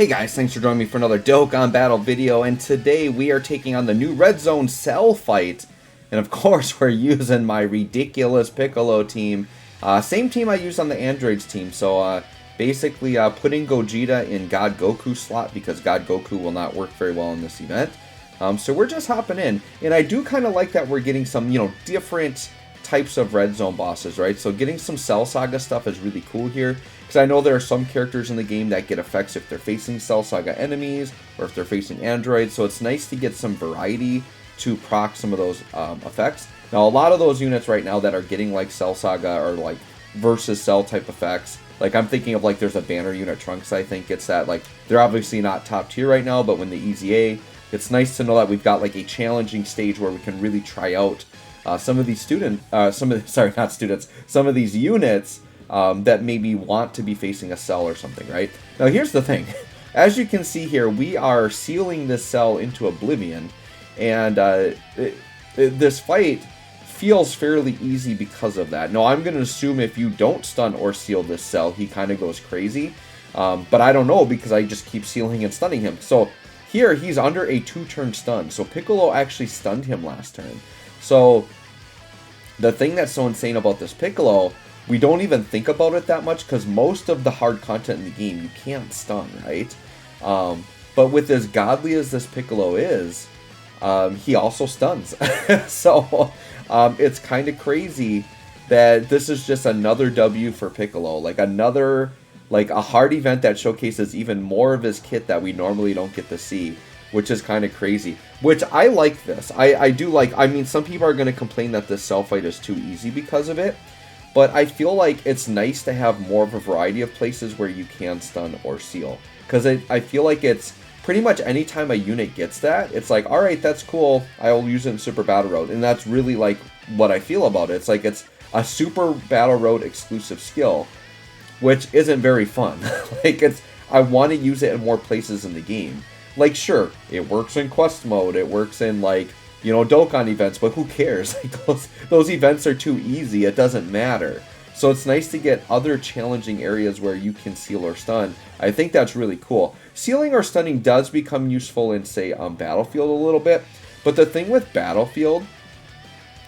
Hey guys, thanks for joining me for another DOKKAN battle video, and today we are taking on the new Red Zone Cell fight. And of course, we're using my ridiculous Piccolo team. Same team I used on the Androids team, so basically putting Gogeta in God Goku slot because God Goku will not work very well in this event. So we're just hopping in, and I do kind of like that we're getting some, different types of Red Zone bosses, right? So getting some Cell Saga stuff is really cool here, because I know there are some characters in the game that get effects if they're facing Cell Saga enemies or if they're facing androids, so it's nice to get some variety to proc some of those effects. Now, a lot of those units right now that are getting like Cell Saga or like versus Cell type effects, like I'm thinking of like there's a banner unit, Trunks, I think gets that. Like they're obviously not top tier right now, but when the EZA, it's nice to know that we've got like a challenging stage where we can really try out some of these some of these units that maybe want to be facing a cell or something, right? Now here's the thing. As you can see here, we are sealing this cell into oblivion, and this fight feels fairly easy because of that. Now I'm going to assume if you don't stun or seal this cell, he kind of goes crazy, but I don't know because I just keep sealing and stunning him. So here he's under a 2-turn stun, so Piccolo actually stunned him last turn. So the thing that's so insane about this Piccolo, we don't even think about it that much because most of the hard content in the game you can't stun, right? But with as godly as this Piccolo is, he also stuns. So it's kind of crazy that this is just another W for Piccolo, like a hard event that showcases even more of his kit that we normally don't get to see, which is kind of crazy. Which I like this. I do like. I mean, some people are going to complain that this cell fight is too easy because of it, but I feel like it's nice to have more of a variety of places where you can stun or seal. Because I feel like it's pretty much anytime a unit gets that, it's like, alright, that's cool, I'll use it in Super Battle Road. And that's really like what I feel about it. It's like it's a Super Battle Road exclusive skill, which isn't very fun. I want to use it in more places in the game. Like, sure, it works in quest mode, it works in, like, Dokkan events, but who cares? Like, those events are too easy, it doesn't matter. So it's nice to get other challenging areas where you can seal or stun. I think that's really cool. Sealing or stunning does become useful in, say, Battlefield a little bit, but the thing with Battlefield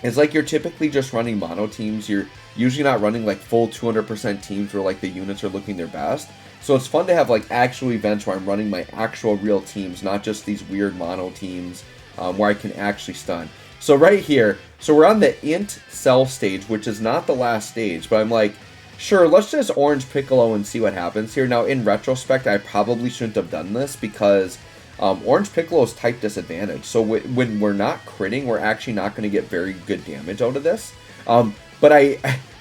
is, like, you're typically just running mono teams. You're usually not running, like, full 200% teams where, like, the units are looking their best. So it's fun to have like actual events where I'm running my actual real teams, not just these weird mono teams where I can actually stun. So right here, so we're on the int cell stage, which is not the last stage, but I'm like, sure, let's just orange Piccolo and see what happens here. Now in retrospect, I probably shouldn't have done this because orange Piccolo is type disadvantage. So when we're not critting, we're actually not going to get very good damage out of this.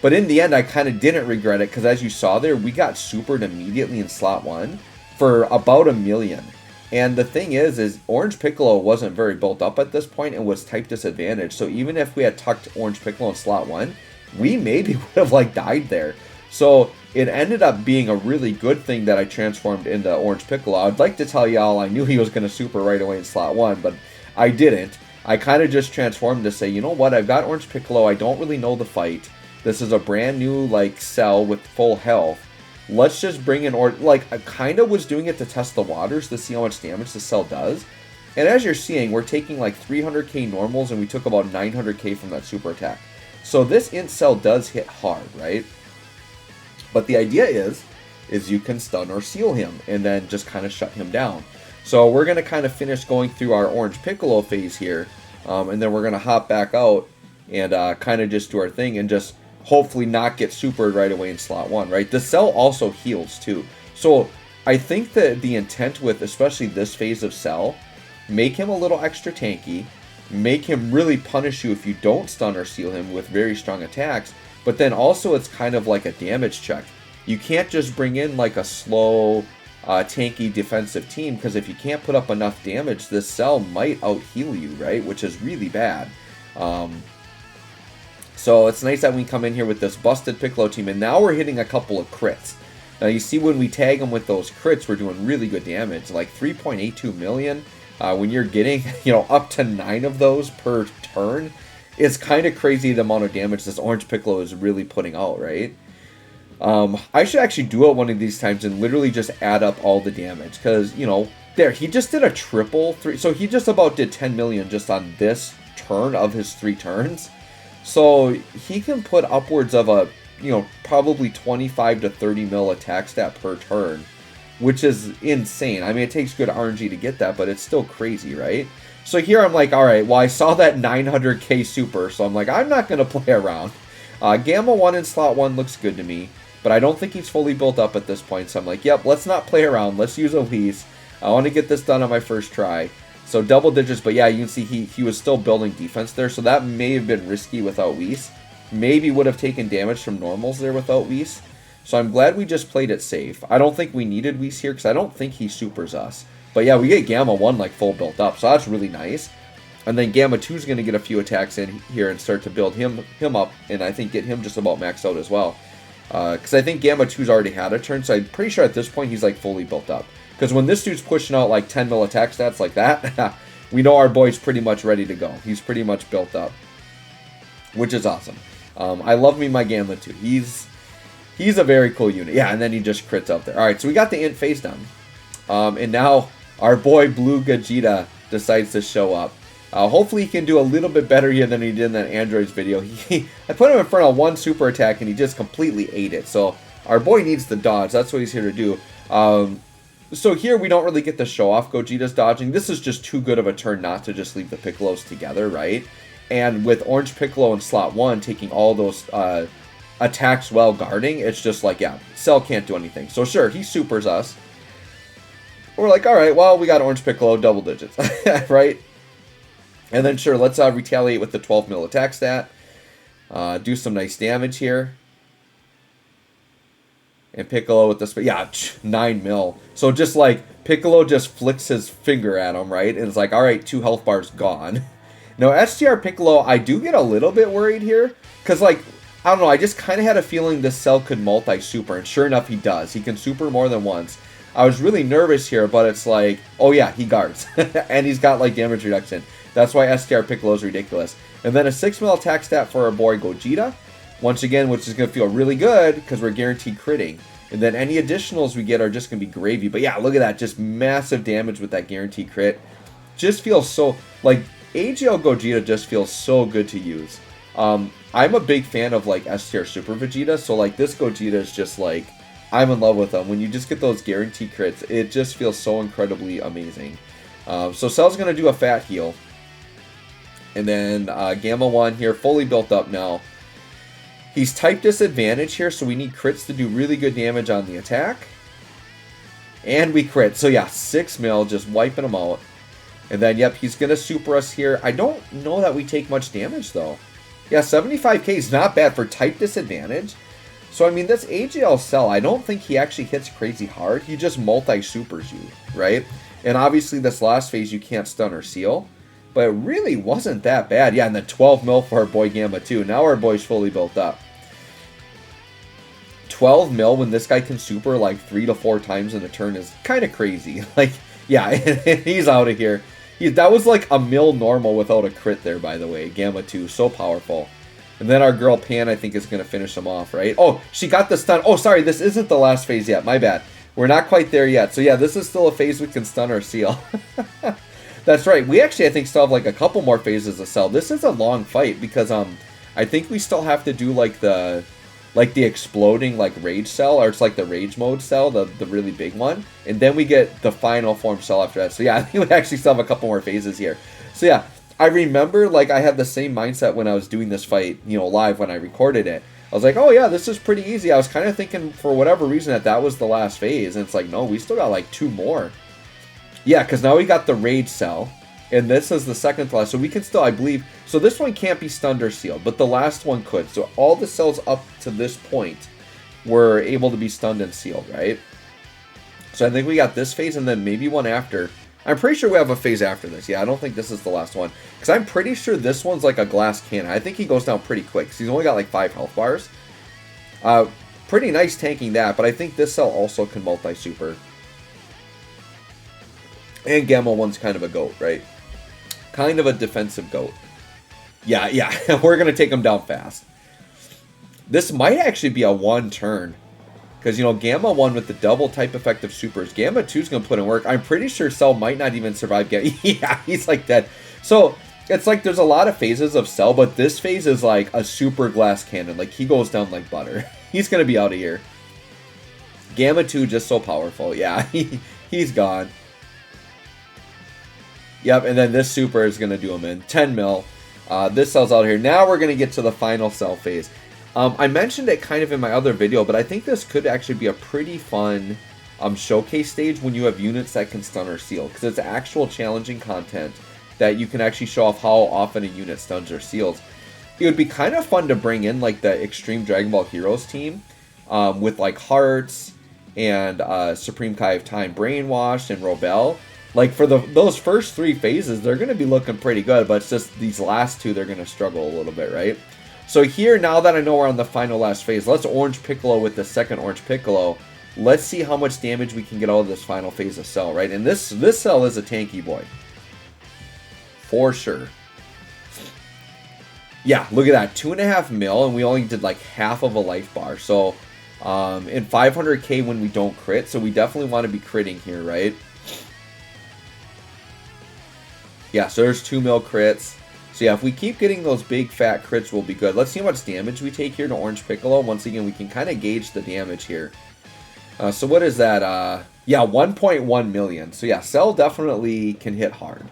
But in the end, I kind of didn't regret it because as you saw there, we got supered immediately in slot 1 for about 1 million. And the thing is Orange Piccolo wasn't very built up at this point and was type disadvantage. So even if we had tucked Orange Piccolo in slot 1, we maybe would have like died there. So it ended up being a really good thing that I transformed into Orange Piccolo. I'd like to tell y'all I knew he was going to super right away in slot 1, but I didn't. I kind of just transformed to say, you know what, I've got Orange Piccolo, I don't really know the fight. This is a brand new, like, cell with full health. Let's just bring in, I kind of was doing it to test the waters to see how much damage the cell does. And as you're seeing, we're taking like 300k normals and we took about 900k from that super attack. So this int cell does hit hard, right? But the idea is you can stun or seal him and then just kind of shut him down. So we're going to kind of finish going through our Orange Piccolo phase here, and then we're going to hop back out and kind of just do our thing and just hopefully not get supered right away in slot 1, right? The cell also heals too. So I think that the intent with especially this phase of cell, make him a little extra tanky, make him really punish you if you don't stun or seal him with very strong attacks, but then also it's kind of like a damage check. You can't just bring in like a slow, tanky defensive team, because if you can't put up enough damage, this cell might out-heal you, right? Which is really bad. So it's nice that we come in here with this busted Piccolo team, and now we're hitting a couple of crits. Now you see when we tag them with those crits, we're doing really good damage, like 3.82 million. When you're getting, up to 9 of those per turn, it's kind of crazy the amount of damage this Orange Piccolo is really putting out, right? I should actually do it one of these times and literally just add up all the damage. Because, you know, there, he just did a triple 3. So he just about did 10 million just on this turn of his 3 turns. So he can put upwards of a, you know, probably 25 to 30 mil attack stat per turn, which is insane. I mean, it takes good RNG to get that, but it's still crazy, right? So here I'm like, all right, well, I saw that 900k super, so I'm like, I'm not going to play around. Gamma 1 in slot 1 looks good to me, but I don't think he's fully built up at this point, so I'm like, yep, let's not play around. Let's use Elise. I want to get this done on my first try. So double digits, but yeah, you can see he was still building defense there, so that may have been risky without Whis. Maybe would have taken damage from normals there without Whis. So I'm glad we just played it safe. I don't think we needed Whis here, because I don't think he supers us. But yeah, we get Gamma 1 like full built up, so that's really nice. And then Gamma 2 is going to get a few attacks in here and start to build him up, and I think get him just about maxed out as well. Because I think Gamma 2's already had a turn, so I'm pretty sure at this point he's like fully built up. Because when this dude's pushing out like 10 mil attack stats like that, we know our boy's pretty much ready to go. He's pretty much built up, which is awesome. I love me my Gamma 2. He's a very cool unit. Yeah, and then he just crits up there. All right, so we got the int phase done. And now our boy Blue Gogeta decides to show up. Hopefully he can do a little bit better here than he did in that Androids video. I put him in front of one super attack and he just completely ate it. So our boy needs the dodge. That's what he's here to do. So here we don't really get to show off Gogeta's dodging. This is just too good of a turn not to just leave the Piccolos together, right? And with Orange Piccolo in slot 1 taking all those attacks while guarding, it's just like, yeah, Cell can't do anything. So sure, he supers us. We're like, all right, well, we got Orange Piccolo, double digits, right? And then sure, let's retaliate with the 12 mil attack stat. Do some nice damage here. And Piccolo with the, yeah, 9 mil. So just like, Piccolo just flicks his finger at him, right? And it's like, all right, 2 health bars gone. Now, STR Piccolo, I do get a little bit worried here. Because, like, I don't know, I just kind of had a feeling this Cell could multi-super. And sure enough, he does. He can super more than once. I was really nervous here, but it's like, oh yeah, he guards. And he's got, like, damage reduction. That's why STR Piccolo is ridiculous. And then a 6 mil attack stat for our boy Gogeta. Once again, which is going to feel really good because we're guaranteed critting. And then any additionals we get are just going to be gravy. But yeah, look at that. Just massive damage with that guaranteed crit. Just feels so, like, AGL Gogeta just feels so good to use. I'm a big fan of, like, STR Super Vegeta. So, like, this Gogeta is just, like, I'm in love with them. When you just get those guaranteed crits, it just feels so incredibly amazing. So Cell's going to do a fat heal. And then Gamma 1 here, fully built up now. He's type disadvantage here, so we need crits to do really good damage on the attack. And we crit. So yeah, 6 mil, just wiping him out. And then, yep, he's going to super us here. I don't know that we take much damage, though. Yeah, 75k is not bad for type disadvantage. So, I mean, this AGL Cell, I don't think he actually hits crazy hard. He just multi-supers you, right? And obviously, this last phase, you can't stun or seal. But it really wasn't that bad. Yeah, and then 12 mil for our boy Gamma 2. Now our boy's fully built up. 12 mil when this guy can super like 3 to 4 times in a turn is kind of crazy. Like, yeah, he's out of here. That was like a mil normal without a crit there, by the way. Gamma 2, so powerful. And then our girl Pan, I think, is going to finish him off, right? Oh, she got the stun. Oh, sorry, this isn't the last phase yet. My bad. We're not quite there yet. So, yeah, this is still a phase we can stun or seal. That's right. We actually, I think, still have like a couple more phases of Cell. This is a long fight because I think we still have to do like the exploding like Rage Cell, or it's like the Rage Mode Cell, the really big one. And then we get the final form Cell after that. So, yeah, I think we actually still have a couple more phases here. So, yeah. I remember, like, I had the same mindset when I was doing this fight, you know, live when I recorded it. I was like, oh, yeah, this is pretty easy. I was kind of thinking, for whatever reason, that was the last phase. And it's like, no, we still got, like, 2 more. Yeah, because now we got the Rage Cell. And this is the second to last. So we can still, I believe... So this one can't be stunned or sealed, but the last one could. So all the cells up to this point were able to be stunned and sealed, right? So I think we got this phase and then maybe one after... I'm pretty sure we have a phase after this. Yeah, I don't think this is the last one. Because I'm pretty sure this one's like a glass cannon. I think he goes down pretty quick. Because he's only got like 5 health bars. Pretty nice tanking that. But I think this cell also can multi-super. And Gamma 1's kind of a goat, right? Kind of a defensive goat. Yeah. We're going to take him down fast. This might actually be a 1 turn. Because, you know, Gamma 1 with the double type effective supers. Gamma 2 is going to put in work. I'm pretty sure Cell might not even survive Gamma. Yeah, he's like dead. So, it's like there's a lot of phases of Cell, but this phase is like a super glass cannon. Like, he goes down like butter. He's going to be out of here. Gamma 2 just so powerful. Yeah, he's gone. Yep, and then this super is going to do him in. 10 mil. This Cell's out here. Now we're going to get to the final Cell phase. I mentioned it kind of in my other video, but I think this could actually be a pretty fun showcase stage when you have units that can stun or seal, because it's actual challenging content that you can actually show off how often a unit stuns or seals. It would be kind of fun to bring in like the Extreme Dragon Ball Heroes team with like Hearts and Supreme Kai of Time Brainwashed and Robel. Like for those first 3 phases, they're going to be looking pretty good, but it's just these last 2 they're going to struggle a little bit, right? So here, now that I know we're on the final last phase, let's Orange Piccolo with the second Orange Piccolo. Let's see how much damage we can get out of this final phase of Cell, right? And this Cell is a tanky boy. For sure. Yeah, look at that. 2.5 mil, and we only did like half of a life bar. So, in 500k when we don't crit, so we definitely want to be critting here, right? Yeah, so there's 2 mil crits. So yeah, if we keep getting those big fat crits, we'll be good. Let's see how much damage we take here to Orange Piccolo. Once again, we can kind of gauge the damage here. So what is that? Yeah, 1.1 million. So yeah, Cell definitely can hit hard.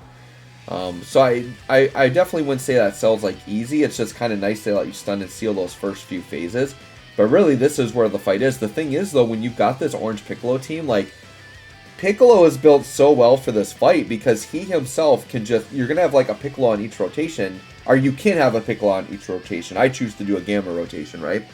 So I definitely wouldn't say that Cell's like easy. It's just kind of nice to let you stun and seal those first few phases. But really, this is where the fight is. The thing is, though, when you've got this Orange Piccolo team, like, Piccolo is built so well for this fight because he himself can just... You're going to have, like, a Piccolo on each rotation. Or you can have a Piccolo on each rotation. I choose to do a Gamma rotation, right?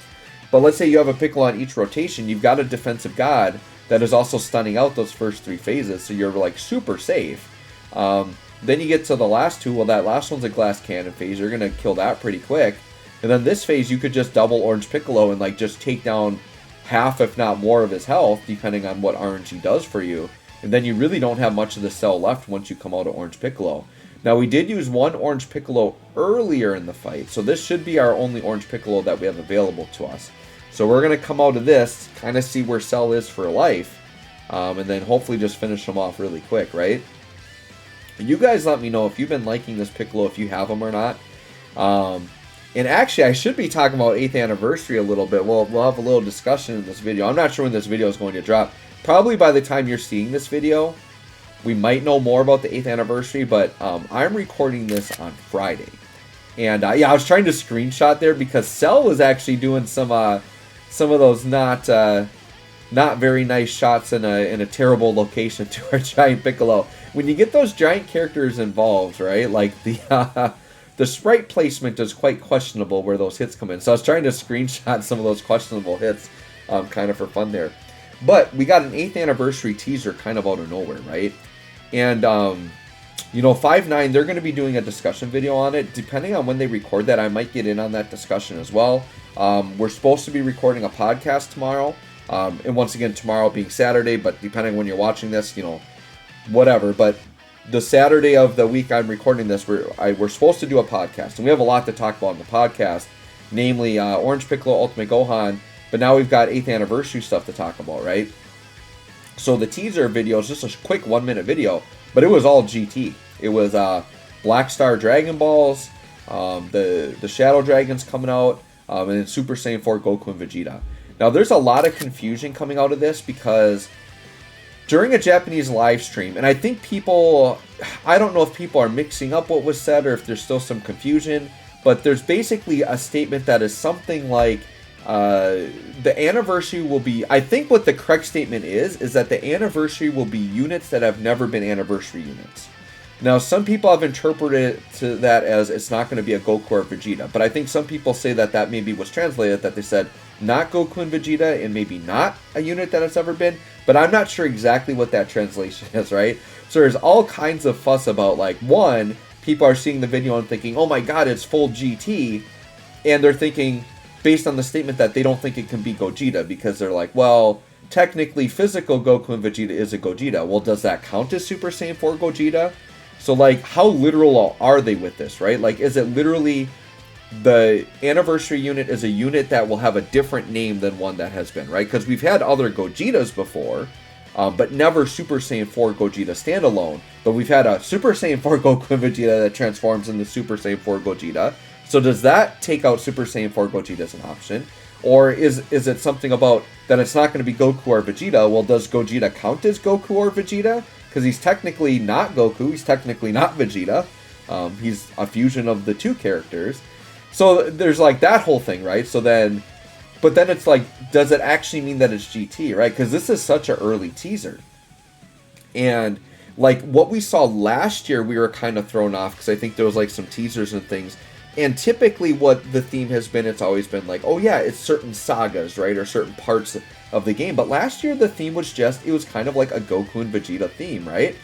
But let's say you have a Piccolo on each rotation. You've got a defensive god that is also stunning out those first 3 phases. So you're, like, super safe. Then you get to the last 2. Well, that last one's a glass cannon phase. You're going to kill that pretty quick. And then this phase, you could just double Orange Piccolo and, like, just take down half, if not more, of his health, depending on what RNG does for you. And then you really don't have much of the Cell left once you come out of Orange Piccolo. Now, we did use 1 Orange Piccolo earlier in the fight, so this should be our only Orange Piccolo that we have available to us. So we're going to come out of this, kind of see where Cell is for life, and then hopefully just finish him off really quick, right? You guys let me know if you've been liking this Piccolo, if you have him or not. And actually, I should be talking about 8th anniversary a little bit. We'll have a little discussion in this video. I'm not sure when this video is going to drop. Probably by the time you're seeing this video, we might know more about the 8th anniversary, but I'm recording this on Friday. And yeah, I was trying to screenshot there because Cell was actually doing some of those not very nice shots in a terrible location to our giant Piccolo. When you get those giant characters involved, right? Like the sprite placement is quite questionable where those hits come in. So I was trying to screenshot some of those questionable hits, kind of for fun there. But we got an 8th anniversary teaser kind of out of nowhere, right? And, you know, 5.9, they're going to be doing a discussion video on it. Depending on when they record that, I might get in on that discussion as well. We're supposed to be recording a podcast tomorrow. And once again, tomorrow being Saturday, but depending on when you're watching this, you know, whatever. But the Saturday of the week I'm recording this, we're supposed to do a podcast. And we have a lot to talk about on the podcast, namely Orange Piccolo Ultimate Gohan. But now we've got 8th anniversary stuff to talk about, right? So the teaser video is just a quick 1-minute video, but it was all GT. It was Black Star Dragon Balls, the Shadow Dragons coming out, and then Super Saiyan 4 Goku and Vegeta. Now there's a lot of confusion coming out of this because during a Japanese live stream, and I think I don't know if people are mixing up what was said or if there's still some confusion, but there's basically a statement that is something like, the anniversary will be, I think what the correct statement is that the anniversary will be units that have never been anniversary units. Now, some people have interpreted to that as it's not going to be a Goku or Vegeta, but I think some people say that maybe was translated, that they said not Goku and Vegeta and maybe not a unit that has ever been, but I'm not sure exactly what that translation is, right? So there's all kinds of fuss about, like, one, people are seeing the video and thinking, oh my god, it's full GT, and they're thinking, based on the statement, that they don't think it can be Gogeta, because they're like, well, technically physical Goku and Vegeta is a Gogeta. Well, does that count as Super Saiyan 4 Gogeta? So, like, how literal are they with this, right? Like, is it literally the anniversary unit is a unit that will have a different name than one that has been, right? Because we've had other Gojitas before, but never Super Saiyan 4 Gogeta standalone. But we've had a Super Saiyan 4 Goku and Vegeta that transforms into Super Saiyan 4 Gogeta. So does that take out Super Saiyan 4 Gogeta as an option? Or is it something about that it's not going to be Goku or Vegeta? Well, does Gogeta count as Goku or Vegeta? Because he's technically not Goku, he's technically not Vegeta. He's a fusion of the two characters. So there's like that whole thing, right? So then, but then it's like, does it actually mean that it's GT, right? Because this is such an early teaser. And like what we saw last year, we were kind of thrown off because I think there was like some teasers and things. And typically what the theme has been, it's always been like, oh yeah, it's certain sagas, right? Or certain parts of the game. But last year the theme was just, it was kind of like a Goku and Vegeta theme, right?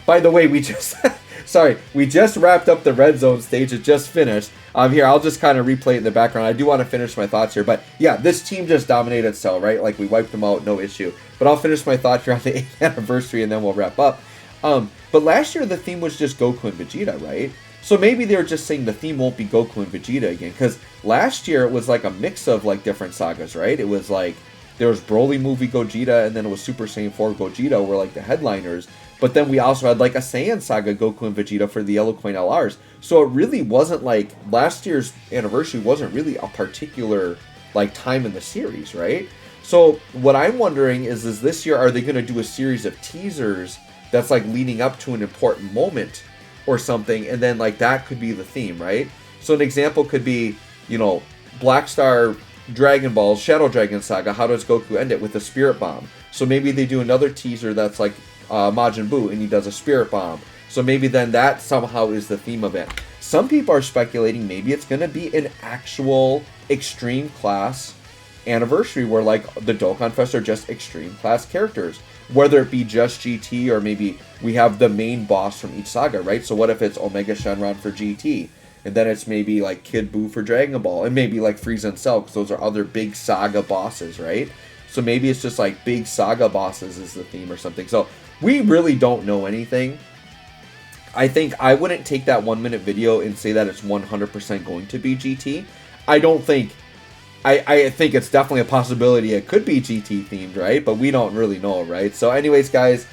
By the way, we just, sorry, we just wrapped up the Red Zone stage. It just finished. Here, I'll just kind of replay it in the background. I do want to finish my thoughts here. But yeah, this team just dominated Cell, right? Like we wiped them out, no issue. But I'll finish my thoughts here on the 8th anniversary and then we'll wrap up. But last year the theme was just Goku and Vegeta, right? So maybe they were just saying the theme won't be Goku and Vegeta again. Because last year it was like a mix of like different sagas, right? It was like, there was Broly movie Gogeta and then it was Super Saiyan 4 Gogeta were like the headliners. But then we also had like a Saiyan Saga Goku and Vegeta for the Yellow Coin LRs. So it really wasn't like, last year's anniversary wasn't really a particular like time in the series, right? So what I'm wondering is this year, are they going to do a series of teasers that's like leading up to an important moment or something? And then like that could be the theme, right? So an example could be, you know, Black Star Dragon Ball Shadow Dragon Saga. How does Goku end it? With a Spirit Bomb. So maybe they do another teaser that's like Majin Buu and he does a Spirit Bomb. So maybe then that somehow is the theme of it. Some people are speculating maybe it's going to be an actual Extreme Class anniversary where like the Dokkan Fest are just Extreme Class characters. Whether it be just GT or maybe we have the main boss from each saga, right? So what if it's Omega Shenron for GT? And then it's maybe like Kid Buu for Dragon Ball. And maybe like Frieza and Cell, because those are other big saga bosses, right? So maybe it's just like big saga bosses is the theme or something. So we really don't know anything. I think I wouldn't take that 1 minute video and say that it's 100% going to be GT. I don't think... I think it's definitely a possibility it could be GT themed, right? But we don't really know, right? So anyways, guys,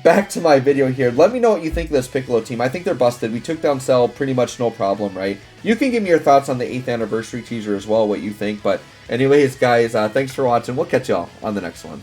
back to my video here. Let me know what you think of this Piccolo team. I think they're busted. We took down Cell pretty much no problem, right? You can give me your thoughts on the 8th anniversary teaser as well, what you think. But anyways, guys, thanks for watching. We'll catch y'all on the next one.